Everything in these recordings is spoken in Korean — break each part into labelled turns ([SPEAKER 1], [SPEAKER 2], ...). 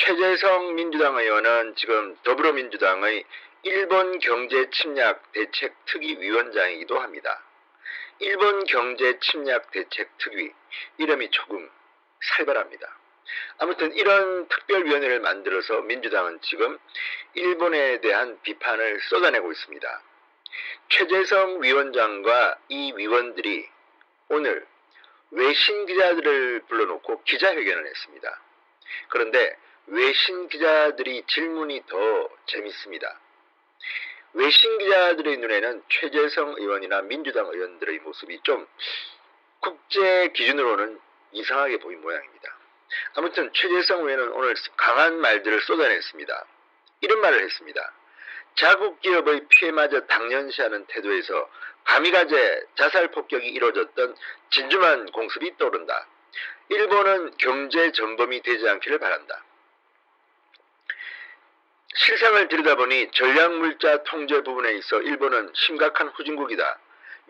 [SPEAKER 1] 최재성 민주당 의원은 지금 더불어민주당의 일본 경제 침략 대책 특위 위원장이기도 합니다. 일본 경제 침략 대책 특위, 이름이 조금 살벌합니다. 아무튼 이런 특별위원회를 만들어서 민주당은 지금 일본에 대한 비판을 쏟아내고 있습니다. 최재성 위원장과 이 위원들이 오늘 외신 기자들을 불러놓고 기자회견을 했습니다. 그런데 외신 기자들이 질문이 더 재밌습니다. 외신 기자들의 눈에는 최재성 의원이나 민주당 의원들의 모습이 좀 국제 기준으로는 이상하게 보인 모양입니다. 아무튼 최재성 의원은 오늘 강한 말들을 쏟아냈습니다. 이런 말을 했습니다. 자국 기업의 피해마저 당연시하는 태도에서 가미가제 자살 폭격이 이루어졌던 진주만 공습이 떠오른다. 일본은 경제 전범이 되지 않기를 바란다. 실상을 들여다보니 전략물자 통제 부분에 있어 일본은 심각한 후진국이다.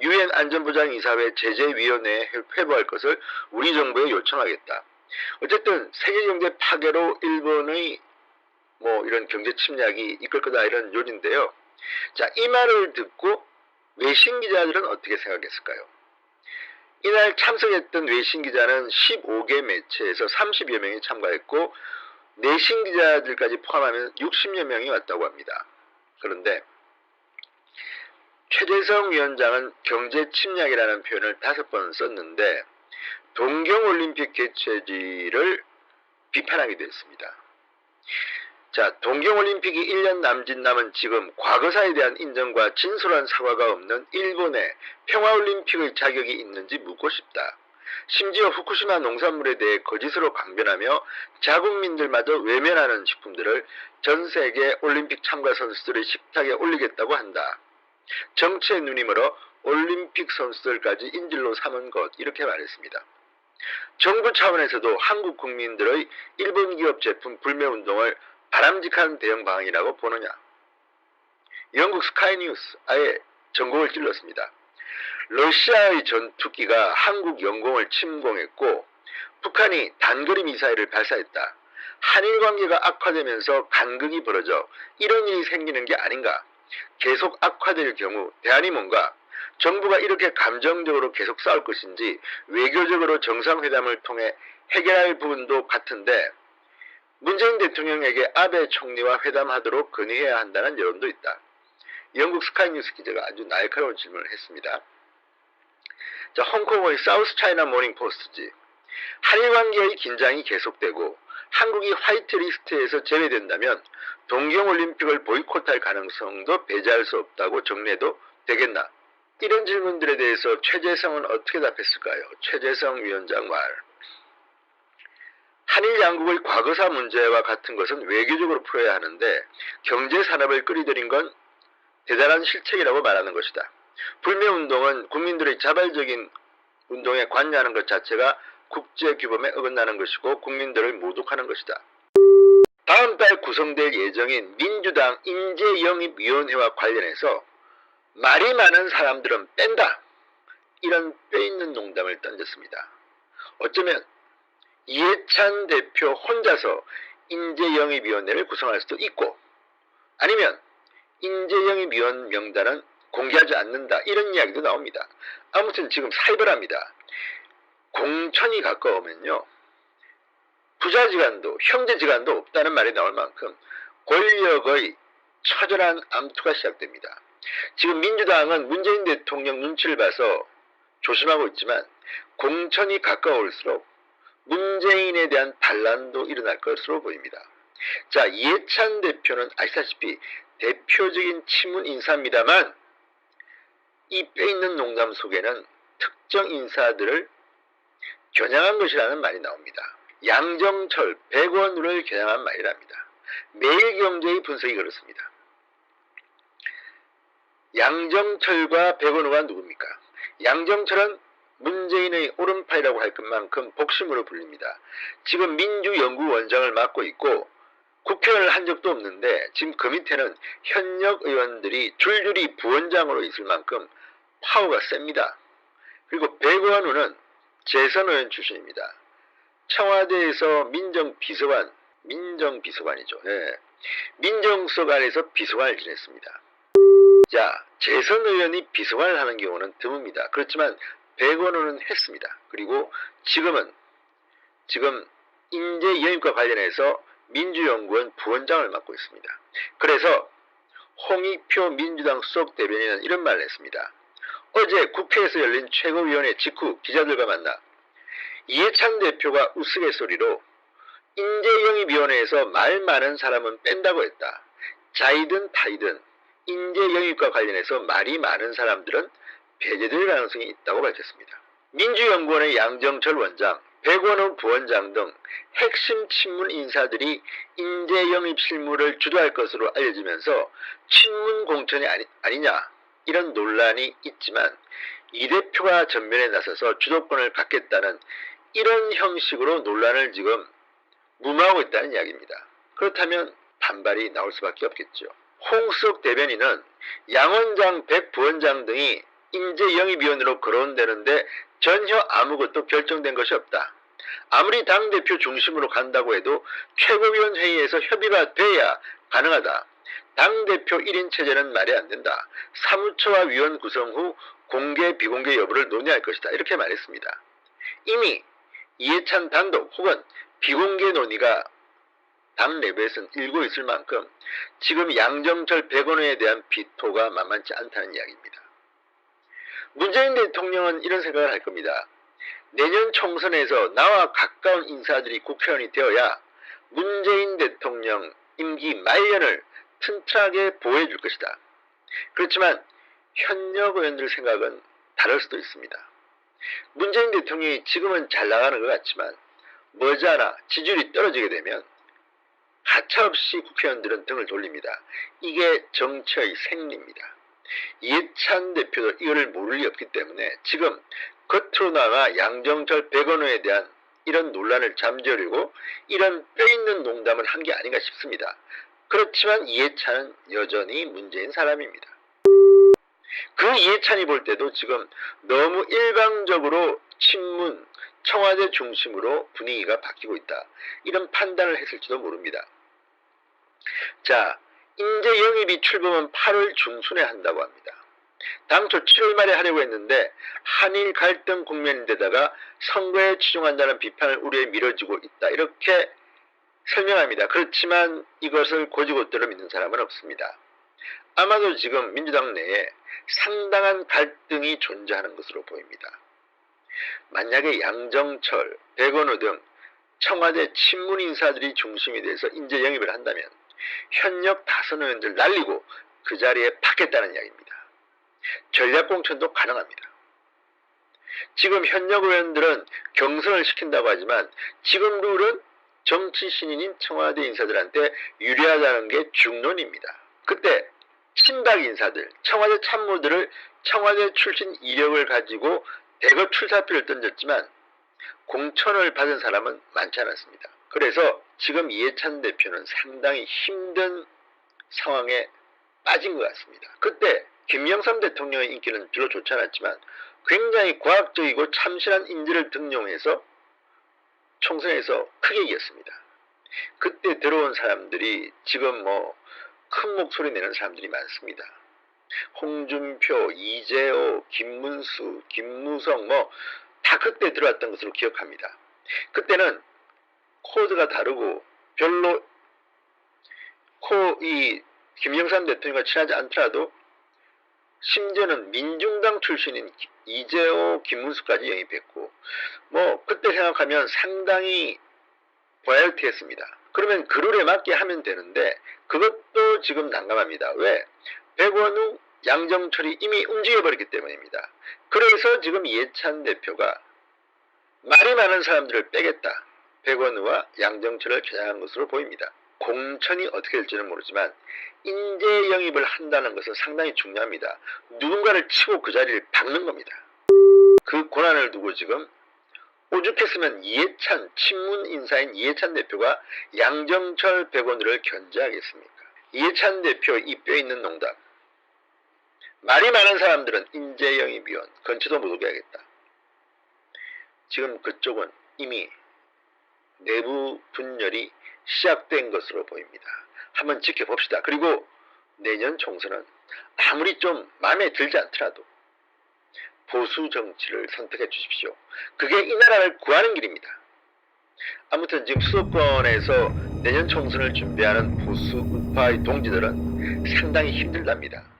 [SPEAKER 1] 유엔 안전보장이사회 제재위원회에 회부할 것을 우리 정부에 요청하겠다. 어쨌든 세계경제 파괴로 일본의 이런 경제 침략이 이끌 거다, 이런 요지인데요. 자, 이 말을 듣고 외신 기자들은 어떻게 생각했을까요? 이날 참석했던 외신 기자는 15개 매체에서 30여 명이 참가했고 내신 기자들까지 포함하면 60여 명이 왔다고 합니다. 그런데 최재성 위원장은 경제 침략이라는 표현을 5번 썼는데 동경올림픽 개최지를 비판하기도 했습니다. 자, 동경올림픽이 1년 남짓 남은 지금 과거사에 대한 인정과 진솔한 사과가 없는 일본에 평화올림픽의 자격이 있는지 묻고 싶다. 심지어 후쿠시마 농산물에 대해 거짓으로 강변하며 자국민들마저 외면하는 식품들을 전 세계 올림픽 참가 선수들의 식탁에 올리겠다고 한다. 정치에 눈이 멀어 올림픽 선수들까지 인질로 삼은 것, 이렇게 말했습니다. 정부 차원에서도 한국 국민들의 일본 기업 제품 불매운동을 바람직한 대응 방안이라고 보느냐. 영국 스카이뉴스 아예 전곡을 찔렀습니다. 러시아의 전투기가 한국 영공을 침공했고 북한이 단거리 미사일을 발사했다. 한일 관계가 악화되면서 간극이 벌어져 이런 일이 생기는 게 아닌가. 계속 악화될 경우 대안이 뭔가. 정부가 이렇게 감정적으로 계속 싸울 것인지 외교적으로 정상회담을 통해 해결할 부분도 같은데 문재인 대통령에게 아베 총리와 회담하도록 건의해야 한다는 여론도 있다. 영국 스카이뉴스 기자가 아주 날카로운 질문을 했습니다. 자, 홍콩의 사우스 차이나 모닝 포스트지. 한일 관계의 긴장이 계속되고 한국이 화이트리스트에서 제외된다면 동경올림픽을 보이콧할 가능성도 배제할 수 없다고 정리해도 되겠나? 이런 질문들에 대해서 최재성은 어떻게 답했을까요? 최재성 위원장 말. 한일 양국의 과거사 문제와 같은 것은 외교적으로 풀어야 하는데 경제산업을 끌어들인 건 대단한 실책이라고 말하는 것이다. 불매운동은 국민들의 자발적인 운동에 관여하는 것 자체가 국제규범에 어긋나는 것이고 국민들을 모독하는 것이다. 다음 달 구성될 예정인 민주당 인재영입위원회와 관련해서 말이 많은 사람들은 뺀다. 이런 뼈있는 농담을 던졌습니다. 어쩌면 이해찬 대표 혼자서 인재영입위원회를 구성할 수도 있고 아니면 인재영입위원 명단은 공개하지 않는다, 이런 이야기도 나옵니다. 아무튼 지금 살벌합니다. 공천이 가까우면요 부자지간도 형제지간도 없다는 말이 나올 만큼 권력의 처절한 암투가 시작됩니다. 지금 민주당은 문재인 대통령 눈치를 봐서 조심하고 있지만 공천이 가까울수록 문재인에 대한 반란도 일어날 것으로 보입니다. 자, 이해찬 대표는 아시다시피 대표적인 친문 인사입니다만 이 뼈있는 농담 속에는 특정 인사들을 겨냥한 것이라는 말이 나옵니다. 양정철, 백원우를 겨냥한 말이랍니다. 매일경제의 분석이 그렇습니다. 양정철과 백원우가 누굽니까? 양정철은 문재인의 오른팔이라고 할 것만큼 복심으로 불립니다. 지금 민주연구원장을 맡고 있고 국회의원을 한 적도 없는데 지금 그 밑에는 현역 의원들이 줄줄이 부원장으로 있을 만큼 파워가 셉니다. 그리고 백원우는 재선 의원 출신입니다. 청와대에서 민정비서관, 민정비서관이죠. 예. 민정수석안에서 비서관을 지냈습니다. 자, 재선 의원이 비서관을 하는 경우는 드뭅니다. 그렇지만 백원호는 했습니다. 그리고 지금 인재 영입과 관련해서 민주연구원 부원장을 맡고 있습니다. 그래서 홍익표 민주당 수석 대변인은 이런 말을 했습니다. 어제 국회에서 열린 최고위원회 직후 기자들과 만나 이해찬 대표가 우스갯소리로 인재영입위원회에서 말 많은 사람은 뺀다고 했다. 자이든 타이든 인재영입과 관련해서 말이 많은 사람들은 배제될 가능성이 있다고 밝혔습니다. 민주연구원의 양정철 원장, 백원호 부원장 등 핵심 친문 인사들이 인재영입 실무를 주도할 것으로 알려지면서 친문 공천이 아니냐 이런 논란이 있지만 이 대표가 전면에 나서서 주도권을 갖겠다는 이런 형식으로 논란을 지금 무마하고 있다는 이야기입니다. 그렇다면 반발이 나올 수밖에 없겠죠. 홍수석 대변인은 양 원장, 백 부원장 등이 인재영입위원으로 거론되는데 전혀 아무것도 결정된 것이 없다. 아무리 당대표 중심으로 간다고 해도 최고위원 회의에서 협의가 돼야 가능하다. 당대표 1인 체제는 말이 안 된다. 사무처와 위원 구성 후 공개 비공개 여부를 논의할 것이다. 이렇게 말했습니다. 이미 이해찬 단독 혹은 비공개 논의가 당 내부에서는 일고 있을 만큼 지금 양정철 백원호에 대한 비토가 만만치 않다는 이야기입니다. 문재인 대통령은 이런 생각을 할 겁니다. 내년 총선에서 나와 가까운 인사들이 국회의원이 되어야 문재인 대통령 임기 말년을 튼튼하게 보호해 줄 것이다. 그렇지만 현역 의원들 생각은 다를 수도 있습니다. 문재인 대통령이 지금은 잘 나가는 것 같지만 머지않아 지지율이 떨어지게 되면 하차없이 국회의원들은 등을 돌립니다. 이게 정치의 생리입니다. 이해찬 대표도 이거를 모를 리 없기 때문에 지금 겉으로 나와 양정철 백원호에 대한 이런 논란을 잠재우려고 이런 뼈있는 농담을 한 게 아닌가 싶습니다. 그렇지만 이해찬은 여전히 문재인 사람입니다. 그 이해찬이 볼 때도 지금 너무 일방적으로 친문, 청와대 중심으로 분위기가 바뀌고 있다. 이런 판단을 했을지도 모릅니다. 자, 인재영입이 출범은 8월 중순에 한다고 합니다. 당초 7월 말에 하려고 했는데 한일 갈등 국면인데다가 선거에 치중한다는 비판을 우려에 미뤄지고 있다. 이렇게 설명합니다. 그렇지만 이것을 곧이곧대로 믿는 사람은 없습니다. 아마도 지금 민주당 내에 상당한 갈등이 존재하는 것으로 보입니다. 만약에 양정철, 백원호 등 청와대 친문 인사들이 중심이 돼서 인재 영입을 한다면 현역 다선 의원들 날리고 그 자리에 받겠다는 이야기입니다. 전략공천도 가능합니다. 지금 현역 의원들은 경선을 시킨다고 하지만 지금 룰은 정치 신인인 청와대 인사들한테 유리하다는 게 중론입니다. 그때 친박 인사들, 청와대 참모들을 청와대 출신 이력을 가지고 대거 출사표를 던졌지만 공천을 받은 사람은 많지 않았습니다. 그래서 지금 이해찬 대표는 상당히 힘든 상황에 빠진 것 같습니다. 그때 김영삼 대통령의 인기는 별로 좋지 않았지만 굉장히 과학적이고 참신한 인재를 등용해서 총선에서 크게 이겼습니다. 그때 들어온 사람들이 지금 큰 목소리 내는 사람들이 많습니다. 홍준표, 이재호, 김문수, 김무성 다 그때 들어왔던 것으로 기억합니다. 그때는 코드가 다르고 별로 김영삼 대통령과 친하지 않더라도 심지어는 민중당 출신인 이재호, 김문수까지 영입했고 그때 생각하면 상당히 로열티했습니다. 그러면 그 룰에 맞게 하면 되는데 그것도 지금 난감합니다. 왜? 백원우, 양정철이 이미 움직여버렸기 때문입니다. 그래서 지금 이해찬 대표가 말이 많은 사람들을 빼겠다. 백원우와 양정철을 겨냥한 것으로 보입니다. 공천이 어떻게 될지는 모르지만 인재 영입을 한다는 것은 상당히 중요합니다. 누군가를 치고 그 자리를 박는 겁니다. 그 고난을 두고 지금 오죽했으면 이해찬, 친문 인사인 이해찬 대표가 양정철 백원우를 견제하겠습니까? 이해찬 대표 이 뼈있는 농담. 말이 많은 사람들은 인재 영입위원 건치도 못 오게 하겠다. 지금 그쪽은 이미 내부 분열이 시작된 것으로 보입니다. 한번 지켜봅시다. 그리고 내년 총선은 아무리 좀 마음에 들지 않더라도 보수 정치를 선택해 주십시오. 그게 이 나라를 구하는 길입니다. 아무튼 지금 수도권에서 내년 총선을 준비하는 보수 우파의 동지들은 상당히 힘들답니다.